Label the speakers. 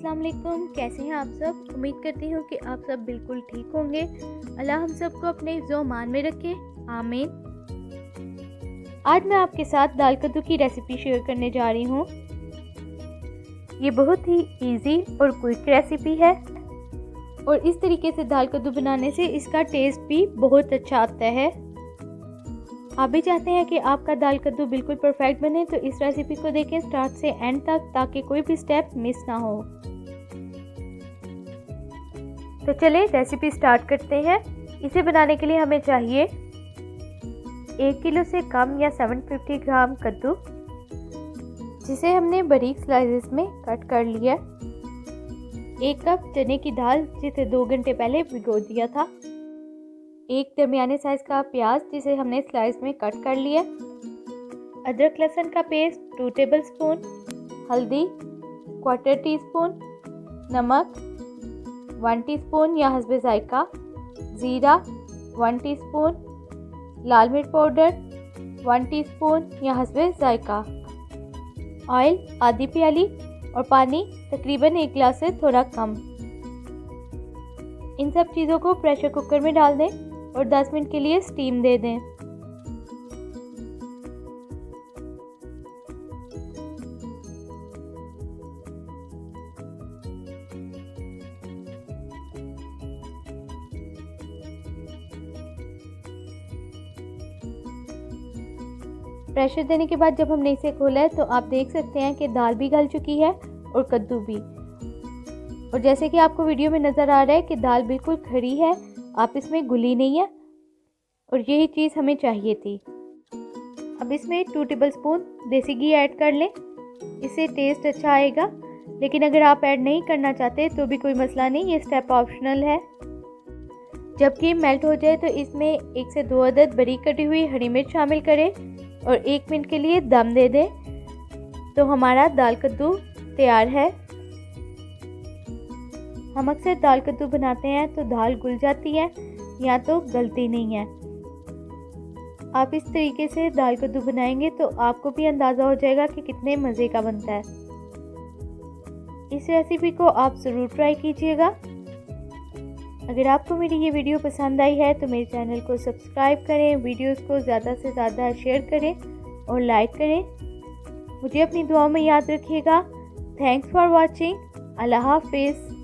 Speaker 1: अस्सलाम वालेकुम। कैसे हैं आप सब? उम्मीद करती हूँ कि आप सब बिल्कुल ठीक होंगे। अल्लाह हम सबको अपने हिफ्ज़-ओ अमान में रखे, आमीन। आज मैं आपके साथ दाल कद्दू की रेसिपी शेयर करने जा रही हूँ। ये बहुत ही इजी और क्विक रेसिपी है और इस तरीके से दाल कद्दू बनाने से इसका टेस्ट भी बहुत अच्छा आता है। आप भी चाहते हैं कि आपका दाल कद्दू बिल्कुल परफेक्ट बने तो इस रेसिपी को देखें स्टार्ट से एंड तक, ताकि कोई भी स्टेप मिस ना हो। तो चलिए रेसिपी स्टार्ट करते हैं। इसे बनाने के लिए हमें चाहिए 1 किलो से कम या 750 ग्राम कद्दू, जिसे हमने बारीक स्लाइसेस में कट कर लिया। 1 कप चने की दाल, जिसे 2 घंटे पहले भिगो दिया था। 1 दरमियाने साइज का प्याज, जिसे हमने स्लाइस में कट कर लिया। अदरक लहसुन का पेस्ट 2 टेबलस्पून, हल्दी 1/4 टीस्पून, नमक 1 टीस्पून या हस्बे जायका, ज़ीरा 1 टीस्पून, लाल मिर्च पाउडर 1 टीस्पून या हस्बे जायका, ऑयल आधी प्याली और पानी तकरीबन 1 गिलास से थोड़ा कम। इन सब चीज़ों को प्रेशर कुकर में डाल दें और 10 मिनट के लिए स्टीम दे दें। प्रेशर देने के बाद जब हमने इसे खोला है तो आप देख सकते हैं कि दाल भी गल चुकी है और कद्दू भी। और जैसे कि आपको वीडियो में नज़र आ रहा है कि दाल बिल्कुल खड़ी है, आप इसमें घुली नहीं है और यही चीज़ हमें चाहिए थी। अब इसमें 2 टेबलस्पून देसी घी ऐड कर लें, इससे टेस्ट अच्छा आएगा। लेकिन अगर आप ऐड नहीं करना चाहते तो भी कोई मसला नहीं, ये स्टेप ऑप्शनल है। जब घी मेल्ट हो जाए तो इसमें 1 से 2 अदद बारीक कटी हुई हरी मिर्च शामिल करें और 1 मिनट के लिए दम दे दें। तो हमारा दाल कद्दू तैयार है। हम अक्सर दाल कद्दू बनाते हैं तो दाल घुल जाती है या तो गलती नहीं है। आप इस तरीके से दाल कद्दू बनाएंगे तो आपको भी अंदाज़ा हो जाएगा कि कितने मज़े का बनता है। इस रेसिपी को आप ज़रूर ट्राई कीजिएगा। अगर आपको मेरी ये वीडियो पसंद आई है तो मेरे चैनल को सब्सक्राइब करें, वीडियोस को ज़्यादा से ज़्यादा शेयर करें और लाइक करें। मुझे अपनी दुआओं में याद रखिएगा। Thanks for watching. अल्लाह हाफिज़।